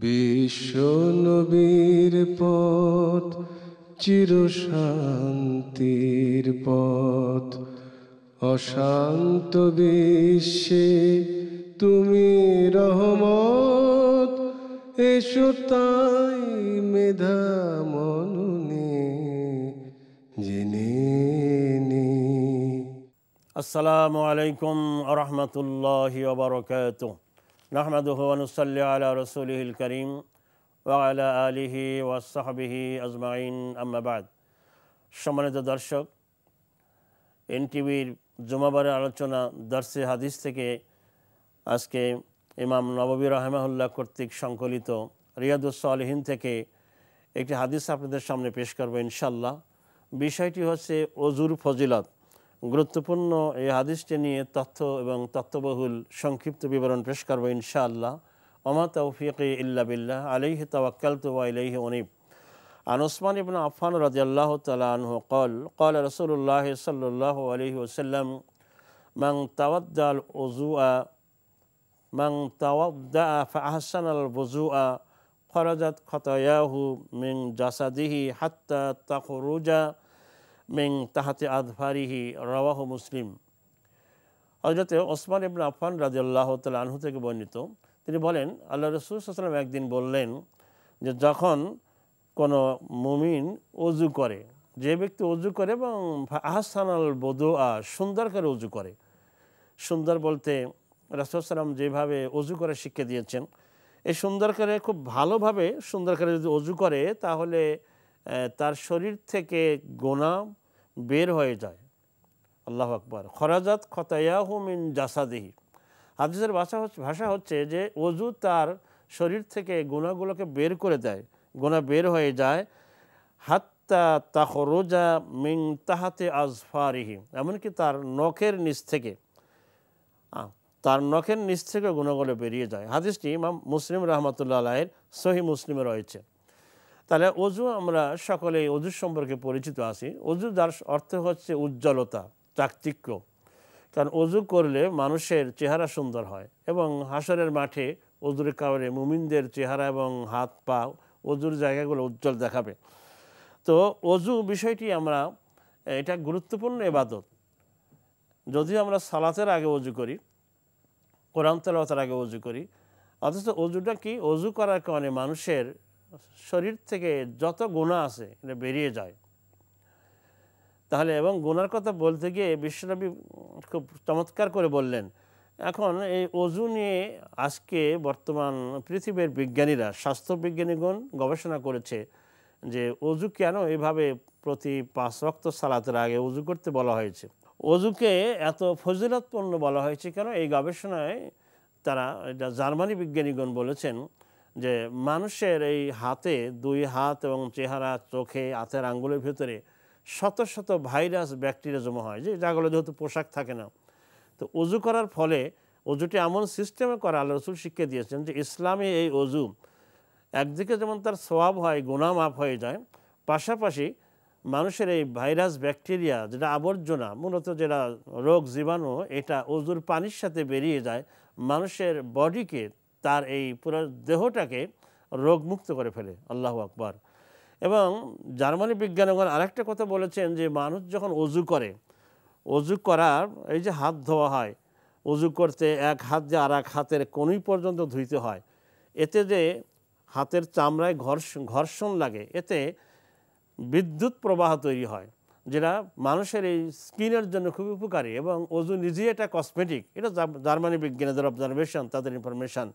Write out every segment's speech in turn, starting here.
বিশ্ব নবীর পথ চিরশান্তির পথ, অশান্ত বিশ্বে তুমি রহমত। এসো তাই মেধা মননে জেনে নি। আসসালামু আলাইকুম ওয়া রাহমাতুল্লাহি ওয়া বারাকাতুহু। নাহমাদুহু ওয়া নুসাল্লি আলা রাসূলিহিল কারীম ওয়া আলা আলিহি ওয়া সাহবিহি আজমাইন, আম্মা বাদ। সম্মানিত দর্শক, এনটিভির জুমাবারের আলোচনা দর্সে হাদিস থেকে আজকে ইমাম নববী রাহিমাহুল্লাহ কর্তৃক সংকলিত রিয়াদুস সালিহিন থেকে একটি হাদিস আপনাদের সামনে পেশ করব ইনশাআল্লাহ। বিষয়টি হচ্ছে ওযুর ফজিলত। গুরুত্বপূর্ণ এই হাদিসটি নিয়ে তথ্য এবং তথ্যবহুল সংক্ষিপ্ত বিবরণ পেশ করব ইনশাআল্লাহ। ওমা তাওফীকি ইল্লা বিল্লাহ, আলাইহি তাওয়াক্কালতু ওয়া ইলাইহি উনীব। আন উসমান ইবনে আফফান রাদিয়াল্লাহু তাআলা আনহু قال قال رسول الله صلى الله عليه وسلم من توضأ فأحسن الوضوء خرجت خطاياه من جسده حتى تخرج মিন তাহতি আযফারিহি, রাওয়াহু মুসলিম। হযরত ওসমান ইবনে আফফান রাদিয়াল্লাহু তাআলা আনহু থেকে বর্ণিত, তিনি বলেন, আল্লাহ রাসূল সাল্লাল্লাহু আলাইহি ওয়াসাল্লাম একদিন বললেন যে যখন কোনো মুমিন ওযু করে, যে ব্যক্তি ওযু করে এবং আহসানাল বুদুআ, সুন্দর করে ওযু করে। সুন্দর বলতে রাসূল সাল্লাল্লাহু আলাইহি ওয়াসাল্লাম যেভাবে ওযু করে শিখিয়ে দিয়েছেন, এই সুন্দর করে, খুব ভালোভাবে সুন্দর করে যদি ওযু করে তাহলে তার শরীর থেকে গুনাহ বের হয়ে যায়। আল্লাহু আকবার। খরাজাত খতায়াহু মিন জাসাদিহি। হাদিসের ভাষা হচ্ছে যে ওযু তার শরীর থেকে গুনাহগুলোকে বের করে দেয়, গুনাহ বের হয়ে যায়। হাত্তা তাখরুজা মিন তাহতি আযফারিহি, এমনকি তার নখের নিচ থেকে, গুনাহগুলো বেরিয়ে যায়। হাদিসটি ইমাম মুসলিম রাহমাতুল্লাহ আলাইহির সহিহ মুসলিমে রয়েছে। তাহলে অজু, আমরা সকলেই অজু সম্পর্কে পরিচিত আছি। অজু যার অর্থ হচ্ছে উজ্জ্বলতা, চাকচিক্য। কারণ অজু করলে মানুষের চেহারা সুন্দর হয় এবং হাসরের মাঠে অজুর কারণে মুমিনদের চেহারা এবং হাত পা, অজুর জায়গাগুলো উজ্জ্বল দেখাবে। তো অজু বিষয়টি এটা গুরুত্বপূর্ণ ইবাদত। যদিও আমরা সালাতের আগে অজু করি, কোরআন তেলাওয়াতের আগে অজু করি, অথচ অজুটা কি? অজু করার কারণে মানুষের শরীর থেকে যত গুনাহ আছে এটা বেরিয়ে যায়। তাহলে এবং গুনার কথা বলতে গিয়ে বিশ্বনবী খুব চমৎকার করে বললেন। এখন এই অজু নিয়ে আজকে বর্তমান পৃথিবীর বিজ্ঞানীরা, স্বাস্থ্যবিজ্ঞানীগণ গবেষণা করেছে যে অজু কেন এভাবে প্রতি 5 ওয়াক্ত সালাতের আগে অজু করতে বলা হয়েছে, অজুকে এত ফজিলতপূর্ণ বলা হয়েছে কেন। এই গবেষণায় তারা, এটা জার্মানি বিজ্ঞানীগণ বলেছেন যে মানুষের এই হাতে, 2 হাত এবং চেহারা, চোখে, হাতের আঙ্গুলের ভিতরে শত শত ভাইরাস, ব্যাকটেরিয়া জমা হয়, যাগুলো যেহেতু পোশাক থাকে না। তো অজু করার ফলে, অজুটি এমন সিস্টেমে করা আল্লাহ রাসূল শিখিয়ে দিয়েছেন যে ইসলামে এই অজু একদিকে যেমন তার সওয়াব হয়, গুনাহ মাফ হয়ে যায়, পাশাপাশি মানুষের এই ভাইরাস, ব্যাকটেরিয়া, যেটা আবর্জনা, মূলত যেটা রোগ জীবাণু, এটা অজুর পানির সাথে বেরিয়ে যায়, মানুষের বডিকে, তার এই পুরো দেহটাকে রোগমুক্ত করে ফেলে। আল্লাহু আকবার। এবং জার্মানি বিজ্ঞানীগণ আরেকটা কথা বলেছেন যে মানুষ যখন অজু করে, অজু করার এই যে হাত ধোয়া হয়, অজু করতে এক হাত যে আর এক হাতের কনুই পর্যন্ত ধুইতে হয়, এতে যে হাতের চামড়ায় ঘর্ষণ লাগে, এতে বিদ্যুৎ প্রবাহ তৈরি হয়, যেটা মানুষের এই স্কিনের জন্য খুবই উপকারী। এবং অজু নিজেই এটা কসমেটিক, এটা জার্মানি বিজ্ঞানীদের অবজারভেশন, তাদের ইনফরমেশন।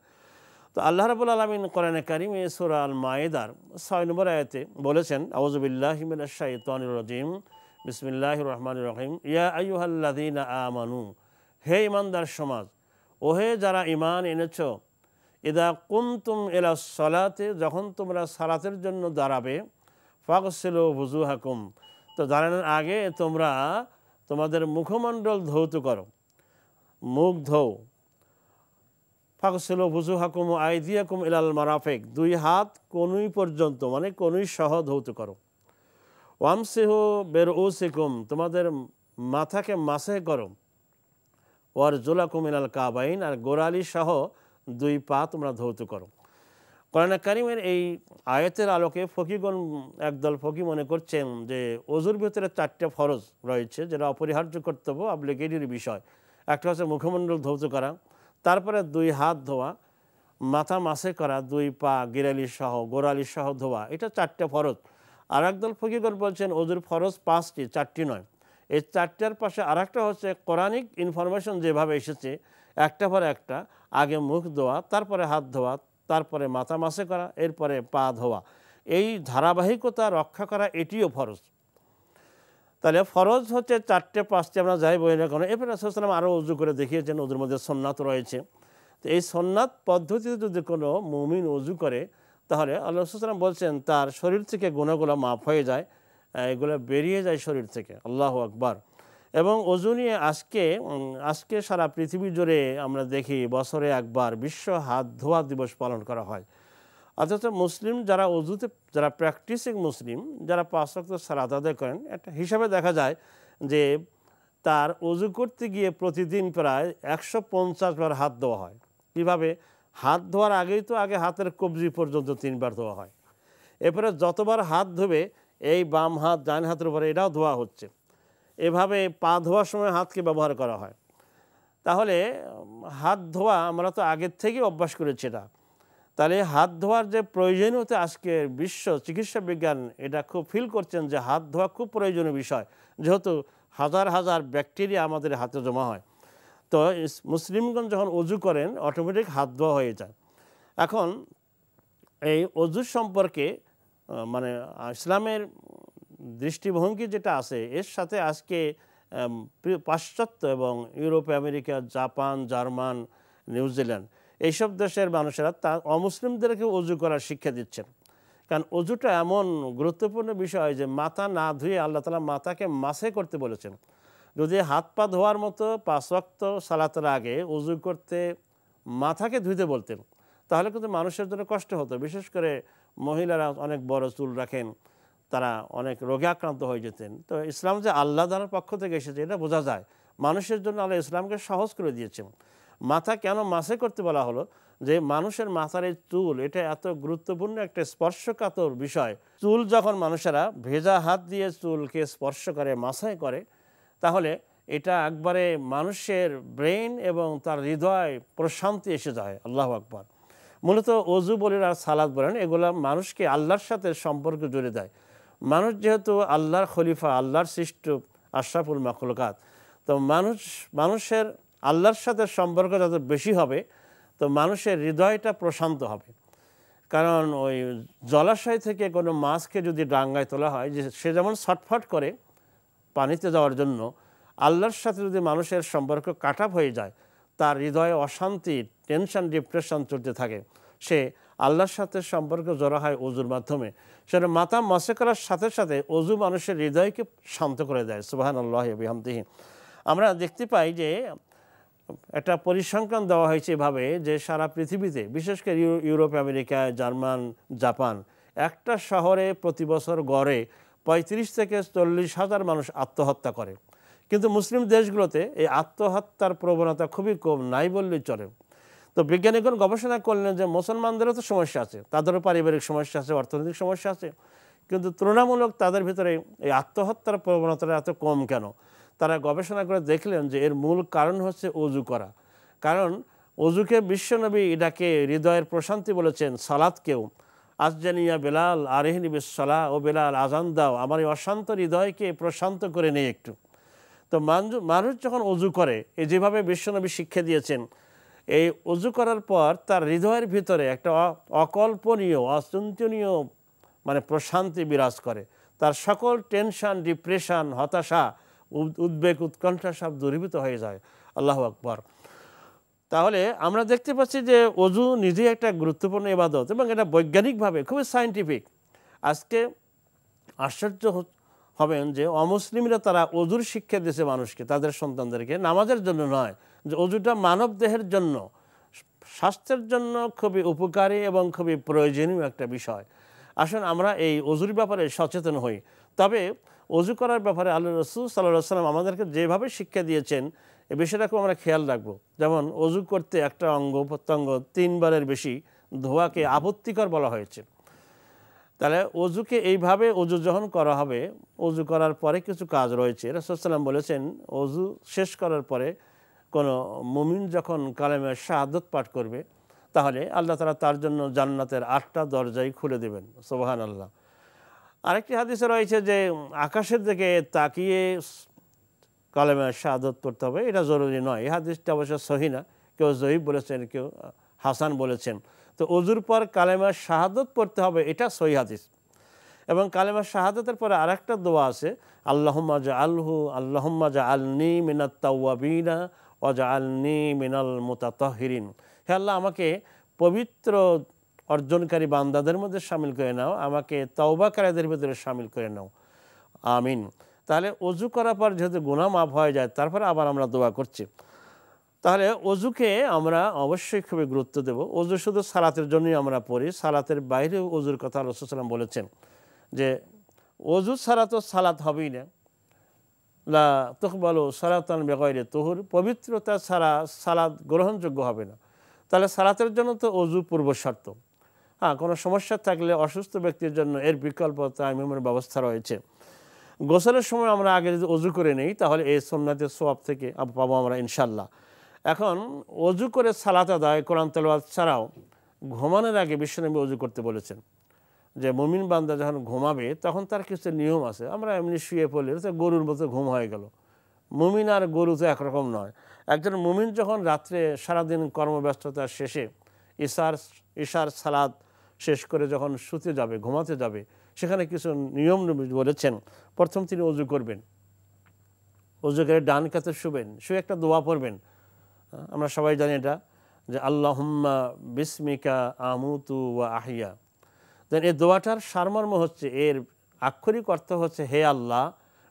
তো আল্লাহ রাব্বুল আলামিন কোরআনে কারিমে সূরা আল মায়েদার 6 নম্বর আয়াতে বলেছেন, আউযু বিল্লাহি মিনাশ শাইতানির রাজিম, বিসমিল্লাহির রহমানির রহিম, ইয়া আইয়ুহাল্লাযীনা আমানু, হে ঈমানদার সমাজ, ও হে যারা ঈমান এনেছো, ইদা কুনতুম ইলাস সালাতে, যখন তোমরা সালাতের জন্য দাঁড়াবে, ফাগসিলু ওযুহাকুম, তো দাঁড়ানোর আগে তোমরা তোমাদের মুখমণ্ডল ধৌত করো, মুখ ধোও। ফাগসিলু ওযুহাকুম ওয়া আইদিয়াকুম ইলাল মারাফিক, 2 হাত কনুই পর্যন্ত, মানে কনুই সহ ধৌত করো। ওয়ামসিহু বিরউসিকুম, তোমাদের মাথাকে মাসহ করো। ওয়ারজুলাকুম ইলাল কাবাইন, আর গোড়ালি সহ 2 পা তোমরা ধৌত করো। কোরআন কারীমের এই আয়াতের আলোকে ফকিগণ একদল ফকি মনে করছেন যে ওযুর ভিতরে 4টা ফরজ রয়েছে যেটা অপরিহার্য কর্তব্য, অব্লিগেটরি বিষয়। একটা হচ্ছে মুখমণ্ডল ধৌত করা, তারপরে 2 হাত ধোয়া, মাথা মাসে করা, 2 পা গিরালি সহ গোড়ালি সহ ধোয়া, এটা 4টা ফরজ। আর একদল ফকিগণ বলছেন ওযুর ফরজ 5টি, 4টি নয়। এই 4টার পাশে আরেকটা হচ্ছে কোরআনিক ইনফরমেশন যেভাবে এসেছে একটা পর একটা, আগে মুখ ধোয়া, তারপরে হাত ধোয়া, তারপরে মাথা মাসে করা, এরপরে পা ধোয়া, এই ধারাবাহিকতা রক্ষা করা এটিও ফরজ। তাহলে ফরজ হচ্ছে 4টে 5টি আমরা যাই বলি না কেন। এরপরে রাসূল সাল্লাল্লাহু আলাইহি ওয়াসাল্লাম আরও উযু করে দেখিয়েছেন, ওদের মধ্যে সুন্নাত রয়েছে। তো এই সুন্নাত পদ্ধতিতে যদি কোনো মুমিন উযু করে তাহলে আল্লাহ রাসূল সাল্লাল্লাহু আলাইহি ওয়াসাল্লাম বলছেন তার শরীর থেকে গুনাহগুলো মাফ হয়ে যায়, এগুলো বেরিয়ে যায় শরীর থেকে। আল্লাহু আকবার। এবং ওযু নিয়ে আজকে সারা পৃথিবী জুড়ে আমরা দেখি বছরে একবার বিশ্ব হাত ধোয়া দিবস পালন করা হয়। অথচ মুসলিম যারা ওযুতে, যারা প্র্যাকটিসিং মুসলিম, যারা 5 ওয়াক্ত সালাত আদায় করেন, একটা হিসাবে দেখা যায় যে তার ওযু করতে গিয়ে প্রতিদিন প্রায় 150 বার হাত ধোয়া হয়। কীভাবে? হাত ধোয়ার আগেই তো আগে হাতের কবজি পর্যন্ত 3 বার ধোয়া হয়। এরপরে যতবার হাত ধোবে এই বাম হাত ডান হাতের উপরে এটাও ধোয়া হচ্ছে। এভাবে পা ধোয়ার সময় হাতকে ব্যবহার করা হয়। তাহলে হাত ধোয়া আমরা তো আগের থেকেই অভ্যাস করেছি এটা। তাহলে হাত ধোয়ার যে প্রয়োজনীয়তা আজকে বিশ্ব চিকিৎসা বিজ্ঞান এটা খুব ফিল করছেন যে হাত ধোয়া খুব প্রয়োজনীয় বিষয়, যেহেতু হাজার হাজার ব্যাকটেরিয়া আমাদের হাতে জমা হয়। তো মুসলিমগণ যখন ওযু করেন অটোমেটিক হাত ধোয়া হয়ে যায়। এখন এই ওযু সম্পর্কে মানে ইসলামের দৃষ্টিভঙ্গি যেটা আছে এর সাথে আজকে পাশ্চাত্য এবং Europe, America, Japan, German, New Zealand এইসব দেশের মানুষেরা অমুসলিমদেরকে ওযু করার শিক্ষা দিচ্ছেন। কারণ ওযুটা এমন গুরুত্বপূর্ণ বিষয় যে মাথা না ধুয়ে আল্লাহ তাআলা মাথাকে মাসে করতে বলেছেন। যদি হাত পা ধোয়ার মতো 5 ওয়াক্ত সালাতের আগে ওযু করতে মাথাকে ধুইতে বলতেন তাহলে কিন্তু মানুষের জন্য কষ্ট হতো। বিশেষ করে মহিলারা অনেক বড় চুল রাখেন, তারা অনেক রোগে আক্রান্ত হয়ে যেতেন। তো ইসলাম যে আল্লাহ তাআলার পক্ষ থেকে এসেছে এটা বোঝা যায়। মানুষের জন্য আল্লাহ ইসলামকে সহজ করে দিয়েছেন। মাথা কেন মাসে করতে বলা হলো? যে মানুষের মাথার এই চুল এটা এত গুরুত্বপূর্ণ একটা স্পর্শকাতর বিষয়। চুল যখন মানুষেরা ভেজা হাত দিয়ে চুলকে স্পর্শ করে, মাসায় করে, তাহলে এটা একবারে মানুষের ব্রেন এবং তার হৃদয় প্রশান্তি এসে যায়। আল্লাহু আকবার। মূলত ওযু বলেন আর সালাত বলেন এগুলো মানুষকে আল্লাহর সাথে সম্পর্ক জুড়ে দেয়। মানুষ যেহেতু আল্লাহর খলিফা, আল্লাহর সৃষ্ট আশরাফুল মাখলুকাত, তো মানুষের আল্লাহর সাথে সম্পর্ক যত বেশি হবে তো মানুষের হৃদয়টা প্রশান্ত হবে। কারণ ওই জলাশয় থেকে কোনো মাছকে যদি ডাঙ্গায় তোলা হয়, যে সে যেমন ছটফট করে পানিতে যাওয়ার জন্য, আল্লাহর সাথে যদি মানুষের সম্পর্ক কাট আপ হয়ে যায়, তার হৃদয়ে অশান্তি, টেনশন, ডিপ্রেশন চলতে থাকে, সে আল্লাহর সাথে সম্পর্ক জড়া হয় ওযুর মাধ্যমে। সেটা মাথা মাসে করার সাথে সাথে ওযু মানুষের হৃদয়কে শান্ত করে দেয়। সুবহানাল্লাহি ওয়া বিহামদিহি। আমরা দেখতে পাই যে একটা পরিসংখ্যান দেওয়া হয়েছে এভাবে যে সারা পৃথিবীতে, বিশেষ করে ইউরোপ, আমেরিকা, জার্মান, জাপান, একটা শহরে প্রতি বছর গড়ে 35 থেকে 40 হাজার মানুষ আত্মহত্যা করে। কিন্তু মুসলিম দেশগুলোতে এই আত্মহত্যার প্রবণতা খুবই কম, নাই বললেই চলে। তো বিজ্ঞানীগণ গবেষণা করলেন যে মুসলমানদেরও তো সমস্যা আছে, তাদেরও পারিবারিক সমস্যা আছে, অর্থনৈতিক সমস্যা আছে, কিন্তু তুলনামূলক তাদের ভিতরে এই আত্মহত্যার প্রবণতাটা এত কম কেন? তারা গবেষণা করে দেখলেন যে এর মূল কারণ হচ্ছে ওযু করা। কারণ ওযুকে বিশ্বনবী এটাকে হৃদয়ের প্রশান্তি বলেছেন। সালাতকেও আজজানিয়া বেলাল আরিহনি বিসসালাহ, ও বেলাল আজান দাও, আমার এই অশান্ত হৃদয়কে প্রশান্ত করে নেই একটু। তো মানুষ যখন ওযু করে, এই যেভাবে বিশ্বনবী শিক্ষা দিয়েছেন, এই ওযু করার পর তার হৃদয়ের ভিতরে একটা অকল্পনীয়, অচিন্তনীয় মানে প্রশান্তি বিরাজ করে। তার সকল টেনশন, ডিপ্রেশন, হতাশা, উদ্বেগ, উৎকণ্ঠা সব দূরীভূত হয়ে যায়। আল্লাহু আকবার। তাহলে আমরা দেখতে পাচ্ছি যে ওযু নিজেই একটা গুরুত্বপূর্ণ ইবাদত এবং এটা বৈজ্ঞানিকভাবে খুবই সায়েন্টিফিক। আজকে আশ্চর্য হবেন যে অমুসলিমরা তারা ওযুর শিক্ষা দিয়েছে মানুষকে, তাদের সন্তানদেরকে, নামাজের জন্য নয়, যে ওযুটা মানব দেহের জন্য, স্বাস্থ্যের জন্য খুবই উপকারী এবং খুবই প্রয়োজনীয় একটা বিষয়। আসুন আমরা এই ওযুর ব্যাপারে সচেতন হই। তবে ওযু করার ব্যাপারে আল্লাহ রাসূল সাল্লাল্লাহু আলাইহি ওয়াসাল্লাম আমাদেরকে যেভাবে শিক্ষা দিয়েছেন এই বিষয়টাকেও আমরা খেয়াল রাখবো। যেমন ওযু করতে একটা অঙ্গ প্রত্যঙ্গ 3 বারের বেশি ধোয়াকে আপত্তিকর বলা হয়েছে। তাহলে অজুকে এইভাবে অজু যখন করা হবে, অজু করার পরে কিছু কাজ রয়েছে। রাসূল সাল্লাল্লাহু আলাইহি ওয়াসাল্লাম বলেছেন, অজু শেষ করার পরে কোনো মুমিন যখন কালেমা শাহাদাত পাঠ করবে, তাহলে আল্লাহ তাআলা তার জন্য জান্নাতের 8টা দরজাই খুলে দেবেন। সুবহানাল্লাহ। আরেকটি হাদিসে রয়েছে যে আকাশের দিকে তাকিয়ে কালেমা শাহাদাত পড়তে হবে, এটা জরুরি নয়। এই হাদিসটা অবশ্য সহিহ না, কেউ জয়ীফ বলেছেন, কেউ হাসান বলেছেন। তো অজুর পর কালেমা শাহাদাত পড়তে হবে, এটা সহিহ হাদিস। এবং কালেমা শাহাদাতের পরে আরেকটা দোয়া আছে, আল্লাহুম্মা আল্লাহুম্মা জাআলনি মিনাত তাওয়াবিনা ওয়া জাআলনি মিনাল মুতাতাহহিরিন। হে আল্লাহ, আমাকে পবিত্র অর্জনকারী বান্দাদের মধ্যে শামিল করে নাও, আমাকে তওবাকারীদের ভিতরে শামিল করে নাও, আমিন। তাহলে অজু করার পর যেহেতু গুনাহ মাফ হয়ে যায়, তারপরে আবার আমরা দোয়া করছি। তাহলে অজুকে আমরা অবশ্যই খুবই গুরুত্ব দেব। অজু শুধু সালাতের জন্যই আমরা পড়ি, সালাতের বাইরেও অজুর কথা রাসূল সাল্লাল্লাহু আলাইহি ওয়াসাল্লাম বলেছেন যে অজু ছাড়া তো সালাত হবেই না। লা তুকবালু সালাতান বিগাইরি তুহুর, পবিত্রতা ছাড়া সালাত গ্রহণযোগ্য হবে না। তাহলে সালাতের জন্য তো অজু পূর্ব শর্ত। হ্যাঁ, কোনো সমস্যা থাকলে অসুস্থ ব্যক্তির জন্য এর বিকল্প তায়াম্মুমের ব্যবস্থা রয়েছে। গোসলের সময় আমরা আগে যদি অজু করে নেই, তাহলে এই সুন্নাতের সওয়াব থেকে পাবো আমরা ইনশাল্লাহ। এখন অজু করে সালাত আদায়, কোরআন তেলাওয়াত ছাড়াও ঘুমানোর আগে বিশ্বনবী অজু করতে বলেছেন। যে মুমিন বান্দা যখন ঘুমাবে তখন তার কিছু নিয়ম আছে। আমরা এমনি শুয়ে পড়লে তো গরুর মতো ঘুম হয়ে গেল। মুমিন আর গরু তো একরকম নয়। একজন মুমিন যখন রাত্রে সারাদিন কর্মব্যস্ততা শেষে ইশার সালাত শেষ করে যখন শুতে যাবে, ঘুমাতে যাবে, সেখানে কিছু নিয়ম বলেছেন। প্রথম তিনি অজু করবেন, অজু করে ডান কাতে শুবেন, শুয়ে একটা দোয়া পড়বেন। আমরা সবাই জানি এটা, যে আল্লাহুম্মা বিসমিকা আমুতু ওয়া আহিয়া। দেন এই দোয়াটার সারমর্ম হচ্ছে, এর আক্ষরিক অর্থ হচ্ছে, হে আল্লাহ,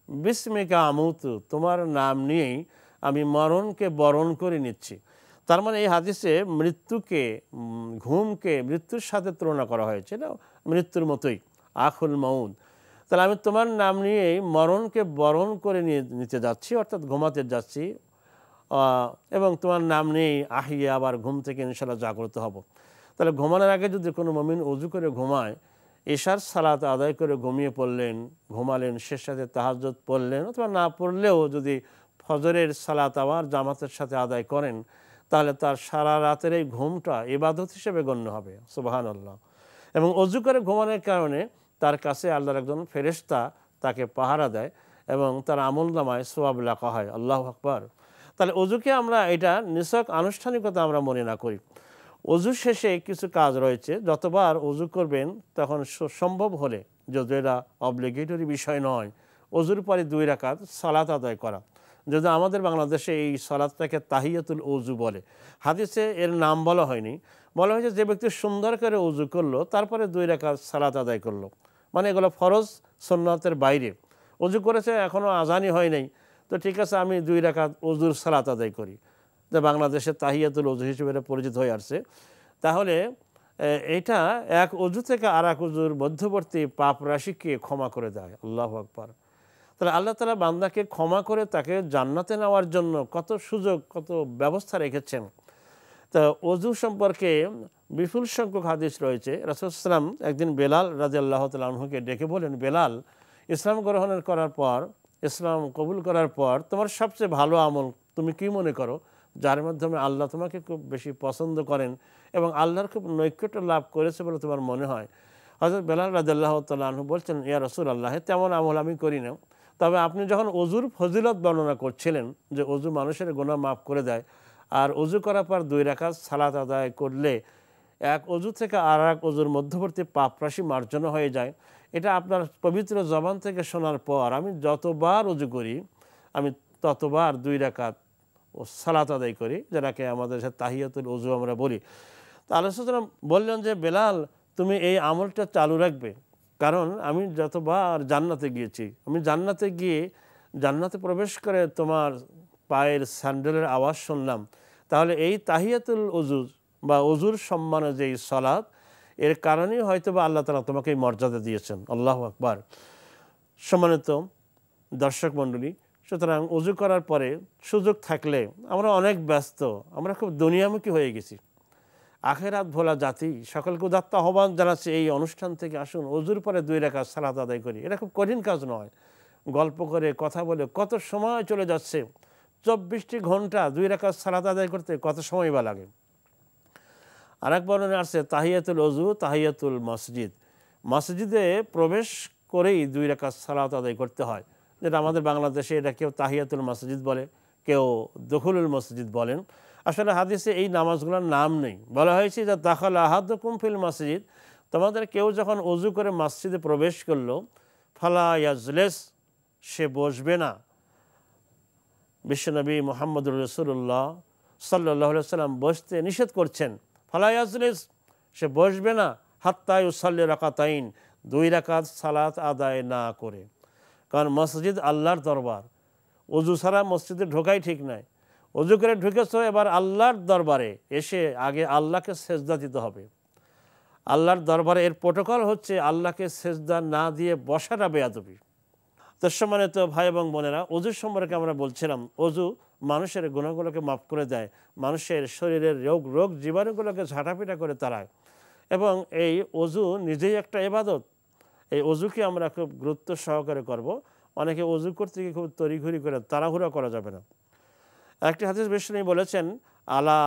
বিসমিকা আমুতু, তোমার নাম নিয়েই আমি মরণকে বরণ করে নিচ্ছি। তার মানে এই হাদিসে মৃত্যুকে, ঘুমকে মৃত্যুর সাথে তুলনা করা হয়েছে, না মৃত্যুর মতোই, আখুল মাউদ। তাহলে আমি তোমার নাম নিয়েই মরণকে বরণ করে নিতে যাচ্ছি, অর্থাৎ ঘুমাতে যাচ্ছি, এবং তোমার নাম নিয়েই আহিয়া, আবার ঘুম থেকে ইনশাআল্লাহ জাগ্রত হব। তাহলে ঘুমানোর আগে যদি কোনো মুমিন অজু করে ঘুমায়, ইশার সালাত আদায় করে ঘুমিয়ে পড়লেন, ঘুমালেন, শেষ সাথে তাহাজ্জুদ পড়লেন, অথবা না পড়লেও যদি ফজরের সালাত আবার জামাতের সাথে আদায় করেন, তাহলে তার সারা রাতের এই ঘুমটা ইবাদত হিসেবে গণ্য হবে। সুবহানাল্লাহ। এবং অজু করে ঘুমানোর কারণে তার কাছে আল্লাহর একজন ফেরেশতা তাকে পাহারা দেয় এবং তার আমলনামায় সওয়াব লেখা হয়। আল্লাহু আকবার। তাহলে অজুকে আমরা এটা নিছক আনুষ্ঠানিকতা আমরা মনে না করি। অজু শেষে কিছু কাজ রয়েছে, যতবার অজু করবেন তখন সম্ভব হলে, যদি এটা অবলিগেটরি বিষয় নয়, অজুর পরে 2 রাকাত সালাত আদায় করা। যদি আমাদের বাংলাদেশে এই সালাতটাকে তাহিয়াতুল অজু বলে, হাদিসে এর নাম বলা হয়নি, বলা হয়েছে যে ব্যক্তি সুন্দর করে অজু করলো, তারপরে 2 রাকাত সালাত আদায় করলো, মানে এগুলো ফরজ সুন্নাতের বাইরে। অজু করেছে, এখনও আজানই হয় নাই, তো ঠিক আছে, আমি 2 রাকাত অজুর সালাত আদায় করি, যে বাংলাদেশে তাহিয়াতুল অজু হিসেবে পরিচিত হয়ে আসছে। তাহলে এটা এক অজু থেকে আর এক অজুর মধ্যবর্তী পাপ রাশিকে ক্ষমা করে দেয়। আল্লাহু আকবার। তাহলে আল্লাহ তাআলা বান্দাকে ক্ষমা করে তাকে জান্নাতে নেওয়ার জন্য কত সুযোগ, কত ব্যবস্থা রেখেছেন। তো অজু সম্পর্কে বিপুল সংখ্যক হাদিস রয়েছে। রাসূল সাল্লাল্লাহু আলাইহি ওয়াসাল্লাম একদিন বেলাল রাদিয়াল্লাহু তাআলা আনহুকে ডেকে বলেন, বেলাল, ইসলাম গ্রহণের করার পর, ইসলাম কবুল করার পর তোমার সবচেয়ে ভালো আমল তুমি কি মনে করো, যার মাধ্যমে আল্লাহ তোমাকে খুব বেশি পছন্দ করেন এবং আল্লাহর খুব নৈকট্য লাভ করেছে বলে তোমার মনে হয়? হযরত বেলাল রাদিয়াল্লাহু তাআলা আনহু বলছেন, ইয়া রাসূলুল্লাহ, তেমন আমল আমি করি না, তবে আপনি যখন অজুর ফজিলত বর্ণনা করছিলেন, যে অজু মানুষের গুনাহ মাফ করে দেয়, আর অজু করার পর 2 রাকাত সালাত আদায় করলে এক অজু থেকে আর এক অজুর মধ্যবর্তী পাপ রাশি মার্জনা হয়ে যায়, এটা আপনার পবিত্র জবান থেকে শোনার পর আমি যতবার অজু করি, আমি ততবার 2 রাকাত ও সালাত আদায় করি, যেটাকে আমাদের সাথে তাহিয়াতুল অজু আমরা বলি। তো আল্লাহ সাল্লাম বললেন যে, বেলাল, তুমি এই আমলটা চালু রাখবে, কারণ আমি যতবার জান্নাতে গিয়েছি, আমি জান্নাতে গিয়ে জান্নাতে প্রবেশ করে তোমার পায়ের স্যান্ডেলের আওয়াজ শুনলাম, তাহলে এই তাহিয়াতুল অজু বা অজুর সম্মানে যেই সালাত, এর কারণেই হয়তো বা আল্লাহ তাআলা তোমাকে এই মর্যাদা দিয়েছেন। আল্লাহু আকবার। সম্মানিত দর্শক মণ্ডলী, সুতরাং অজু করার পরে সুযোগ থাকলে, আমরা অনেক ব্যস্ত, আমরা খুব দুনিয়ামুখী হয়ে গেছি, আখেরাত ভোলা জাতি সকলকে উদাত্ত আহ্বান জানাচ্ছে এই অনুষ্ঠান থেকে আসুন অজুর পরে 2 রাকাত সালাত আদায় করি। এটা খুব কঠিন কাজ নয়। গল্প করে কথা বলে কত সময় চলে যাচ্ছে, 24টি ঘন্টা 2 রাকাত সালাত আদায় করতে কত সময় বা লাগে। আরেক বর্ণনা আসছে তাহিয়াতুল অজু তাহিয়াতুল মসজিদ, মসজিদে প্রবেশ করেই 2 রাকাত সালাত আদায় করতে হয়, যেটা আমাদের বাংলাদেশে এটা কেউ তাহিয়াতুল মসজিদ বলে, কেউ দুখুলুল মসজিদ বলেন। আসলে হাদিসে এই নামাজগুলোর নাম নেই, বলা হয়েছে যে দাখাল আহাদুকুম ফিল মসজিদ, তোমাদের কেউ যখন অজু করে মসজিদে প্রবেশ করলো, ফালা ইয়াজলেস, সে বসবে না। বিশ্বনবী মুহাম্মদুর রাসূলুল্লাহ সাল্লাল্লাহু আলাইহি সাল্লাম বসতে নিষেধ করছেন। ফালা ইয়াজলিস, সে বসবে না, হাত্তা ইউসাল্লি রাকাতাইন, 2 রাকাত সালাত আদায় না করে। কারণ মসজিদ আল্লাহর দরবার, অজু ছাড়া মসজিদে ঢোকাই ঠিক নয়। অজু করে ঢুকেছো, এবার আল্লাহর দরবারে এসে আগে আল্লাহকে সেজদা দিতে হবে। আল্লাহর দরবারে এর প্রোটোকল হচ্ছে আল্লাহকে সেজদা না দিয়ে বসাটা বেয়াদবি। তো সম্মানিত ভাই এবং বোনেরা, অজু সম্পর্কে আমরা বলছিলাম, অজু মানুষের গুণাগুলোকে মাফ করে দেয়, মানুষের শরীরের রোগ জীবাণুগুলোকে ঝাঁটাপিটা করে তাড়ায়, এবং এই অজু নিজেই একটা ইবাদত। এই অজুকে আমরা খুব গুরুত্ব সহকারে করব। অনেকে অজু করতে গিয়ে খুব তড়িঘড়ি করে তাড়াহুড়া করা যাবে না। একটি হাদিস বিষ্ণু বলেছেন, আলা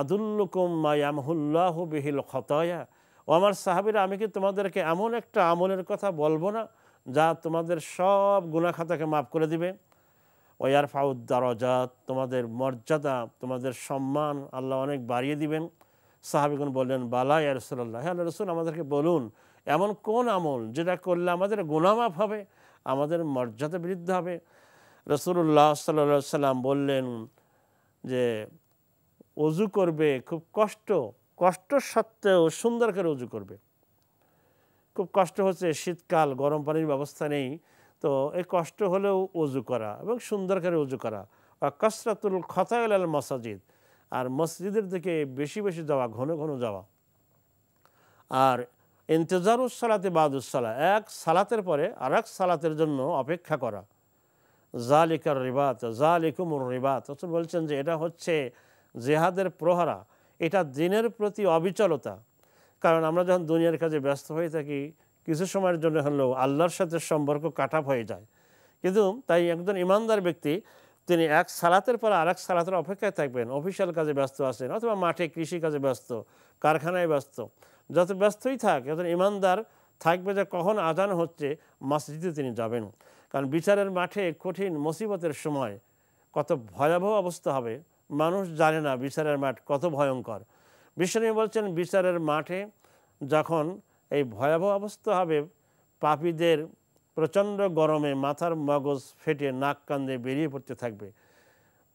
আদুল্লুকুম মা ইয়ামহুল্লাহু বিহিল খতায়া, ও আমার সাহাবীরা, আমি কি তোমাদেরকে এমন একটা আমলের কথা বলবো না যা তোমাদের সব গুনাহ খাতাকে মাফ করে দিবে। ওয়ারফাউদ দারাজাত, তোমাদের মর্যাদা, তোমাদের সম্মান আল্লাহ অনেক বাড়িয়ে দিবেন। সাহাবীগণ বললেন, বালা ইয়া রাসূলুল্লাহ, হ্যাঁ রাসূল, আমাদেরকে বলুন এমন কোন আমল যেটা করলে আমাদের গুনাহ মাফ হবে, আমাদের মর্যাদা বৃদ্ধি হবে। রাসূলুল্লাহ সাল্লাল্লাহু আলাইহি সাল্লাম বললেন যে অজু করবে খুব কষ্ট সত্ত্বেও সুন্দর করে অজু করবে। খুব কষ্ট হচ্ছে, শীতকাল, গরম পানির ব্যবস্থা নেই, তো এই কষ্ট হলেও অজু করা এবং সুন্দর করে অজু করা। আর কাসরাতুল খতায়া আল মাসাজিদ, আর মসজিদের দিকে বেশি বেশি যাওয়া, ঘন ঘন যাওয়া। আর ইন্তেজারুস সালাতে বাদুস সালাহ, এক সালাতের পরে আর এক সালাতের জন্য অপেক্ষা করা। জালিকার রিবাত, জালিকুমুর রিবাত, রাসূল বলছেন যে এটা হচ্ছে জেহাদের প্রহরা, এটা দিনের প্রতি অবিচলতা। কারণ আমরা যখন দুনিয়ার কাজে ব্যস্ত হয়ে থাকি, কিছু সময়ের জন্য হলেও আল্লাহর সাথে সম্পর্ক কাটা হয়ে যায়। কিন্তু তাই একজন ইমানদার ব্যক্তি তিনি এক সালাতের পর আর এক সালাতের অপেক্ষায় থাকবেন। অফিসিয়াল কাজে ব্যস্ত আছেন, অথবা মাঠে কৃষি কাজে ব্যস্ত, কারখানায় ব্যস্ত, যত ব্যস্তই থাক, একজন ইমানদার থাকবে যে কখন আজান হচ্ছে মসজিদে তিনি যাবেন। কারণ বিচারের মাঠে কঠিন মুসিবতের সময় কত ভয়াবহ অবস্থা হবে, মানুষ জানে না বিচারের মাঠ কত ভয়ঙ্কর। বিশ্বনবী বলছেন, বিচারের মাঠে যখন এই ভয়াবহ অবস্থা হবে, পাপীদের প্রচণ্ড গরমে মাথার মগজ ফেটে নাক কান দিয়ে বেরিয়ে পড়তে থাকবে,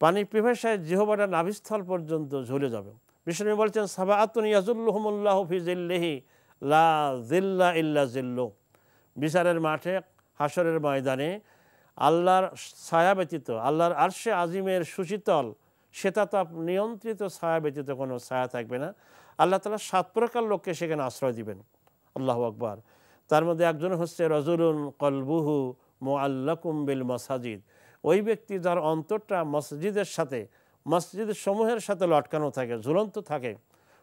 পানি পিপাসায় জিহ্বাটা নাভিস্থল পর্যন্ত ঝুলে যাবে। বিশ্বনবী বলছেন, সাবাআতুন ইয়াজুল্লুহুমুল্লাহু ফি জিল্লিহি লা জিল্লা ইল্লা জিল্লু, বিচারের মাঠে, হাসরের ময়দানে আল্লাহর ছায়া ব্যতীত, আল্লাহর আরশে আজিমের সুশীতল শ্বেতাতাপ নিয়ন্ত্রিত ছায়া ব্যতীত কোনো ছায়া থাকবে না। আল্লাহ তাআলা 7 প্রকার লোককে সেখানে আশ্রয় দিবেন। আল্লাহু আকবার। তার মধ্যে একজন হচ্ছে রজুলুন কলবুহু মুআল্লাকুম বিল মাসাজিদ, ওই ব্যক্তি যার অন্তরটা মসজিদের সাথে, মসজিদের সমূহের সাথে লটকানো থাকে, ঝুলন্ত থাকে।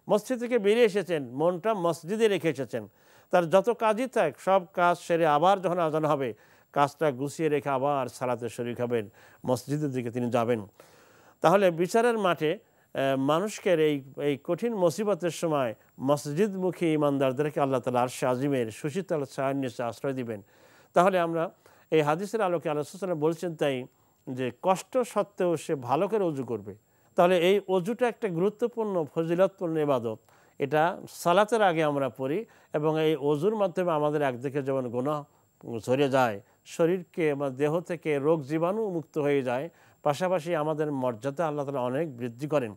মসজিদ থেকে বেরিয়ে এসেছেন, মনটা মসজিদে রেখে এসেছেন, তার যত কাজই থাক সব কাজ সেরে আবার যখন আজান হবে কাজটা গুছিয়ে রেখে আবার সালাতে শরীক হবেন, মসজিদের দিকে তিনি যাবেন। তাহলে বিচারের মাঠে মানুষকে এই কঠিন মুসিবতের সময় মসজিদমুখী ইমানদারদেরকে আল্লাহ তাআলা আরশে আজিমের সুশীতল ছায়ার নিচে আশ্রয় দিবেন। তাহলে আমরা এই হাদিসের আলোকে আল্লাহ রাসূল সাল্লাল্লাহু আলাইহি ওয়াসাল্লাম বলছেন তাই যে কষ্ট সত্ত্বেও সে ভালো করে অজু করবে। তাহলে এই অজুটা একটা গুরুত্বপূর্ণ ফজিলতপূর্ণ ইবাদত, এটা সালাতের আগে আমরা পড়ি, এবং এই অজুর মাধ্যমে আমাদের একদিকে যেমন গুনাহ ঝরে যায়, শরীরকে বা দেহ থেকে রোগ জীবাণু মুক্ত হয়ে যায়, পাশাপাশি আমাদের মর্যাদা আল্লাহ তাআলা অনেক বৃদ্ধি করেন।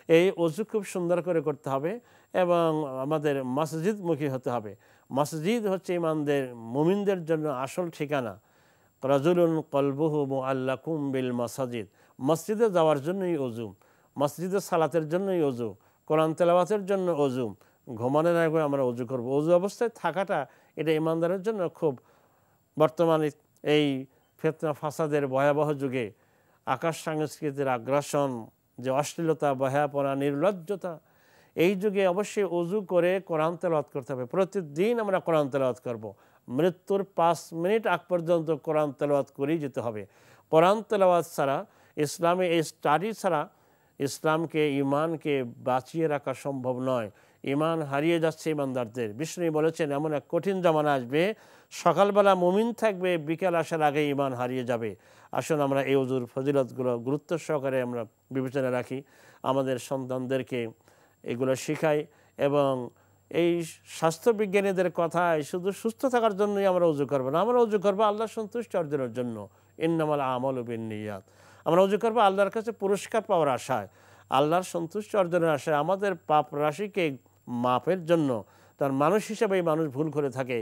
এই অজু খুব সুন্দর করে করতে হবে এবং আমাদের মসজিদমুখী হতে হবে। মসজিদ হচ্ছে ইমানদের, মুমিনদের জন্য আসল ঠিকানা। রাজুলুন কলবুহু মুআল্লাকুম বিল মাসাজিদ, মসজিদে যাওয়ার জন্যই অজু, মসজিদে সালাতের জন্যই অজু, কোরআন তেলাওয়াতের জন্য অজু, ঘুমানোর আগে আমরা অজু করব। অজু অবস্থায় থাকাটা এটা ইমানদারের জন্য খুব, বর্তমানে এই ফিতনা ফাসাদের ভয়াবহ যুগে আকাশ সংস্কৃতির আগ্রাসন, যে অশ্লীলতা, বহাপনা, নির্লজ্জতা, এই যুগে অবশ্যই অজু করে কোরআন তেলাওয়াত করতে হবে। প্রতিদিন আমরা কোরআন তেলাওয়াত করব। মৃত্যুর 5 মিনিট আগ পর্যন্ত কোরআন তেলাওয়াত করেই যেতে হবে। কোরআন তেলাওয়াত ছাড়া, ইসলামে এই স্টাডি ছাড়া ইসলামকে, ইমানকে বাঁচিয়ে রাখা সম্ভব নয়। ইমান হারিয়ে যাচ্ছে ইমানদারদের। বিষ্ণু বলেছেন এমন এক কঠিন জামানা আসবে, সকালবেলা মুমিন থাকবে, বিকেল আসার আগে ইমান হারিয়ে যাবে। আসুন আমরা এই ওযুর ফজিলতগুলো গুরুত্ব সহকারে আমরা বিবেচনা রাখি, আমাদের সন্তানদেরকে এগুলো শেখাই এবং এই স্বাস্থ্যবিজ্ঞানীদের কথায় শুধু সুস্থ থাকার জন্যই আমরা ওযু করব না, আমরা ওযু করবো আল্লাহর সন্তুষ্টি অর্জনের জন্য। ইন্নামাল আমালু বিন্নিয়াত। আমরা ওযু করবো আল্লাহর কাছে পুরস্কার পাওয়ার আশায়, আল্লাহর সন্তুষ্টি অর্জনের আশায়, আমাদের পাপ রাশিকে মাপের জন্য। তার মানুষ হিসেবেই মানুষ ভুল করে থাকে।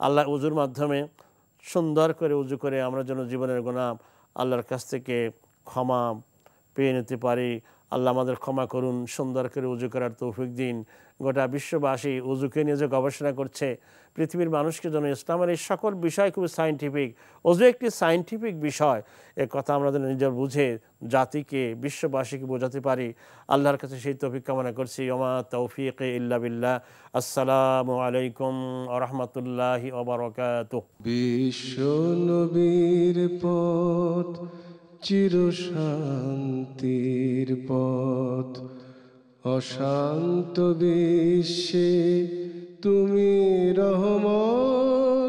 আল্লাহ ওযুর মাধ্যমে সুন্দর করে ওযু করে আমরা যেন জীবনের গুনাহ আল্লাহর কাছ থেকে ক্ষমা পেয়ে নিতে পারি। আল্লাহ আমাদের ক্ষমা করুন, সুন্দর করে ওযু করার তৌফিক দিন। গোটা বিশ্ববাসী ওযুকে নিয়ে যে গবেষণা করছে, পৃথিবীর মানুষকে যেন ইসলামের এই সকল বিষয় খুবই সায়েন্টিফিক, ওযু একটি সায়েন্টিফিক বিষয়, এ কথা আমরা যেন নিজের বুঝে জাতিকে, বিশ্ববাসীকে বোঝাতে পারি। আল্লাহর কাছে সেই তৌফিক কামনা করছি। ওমা তৌফিক ইল্লা বিল্লাহ। আসসালামু আলাইকুম ওয়া রাহমাতুল্লাহি ওয়া বারাকাতুহু। বিশ্ব নবীর পথ চির শান্তির পথ, অশান্ত বিশ্বে তুমি রহমত।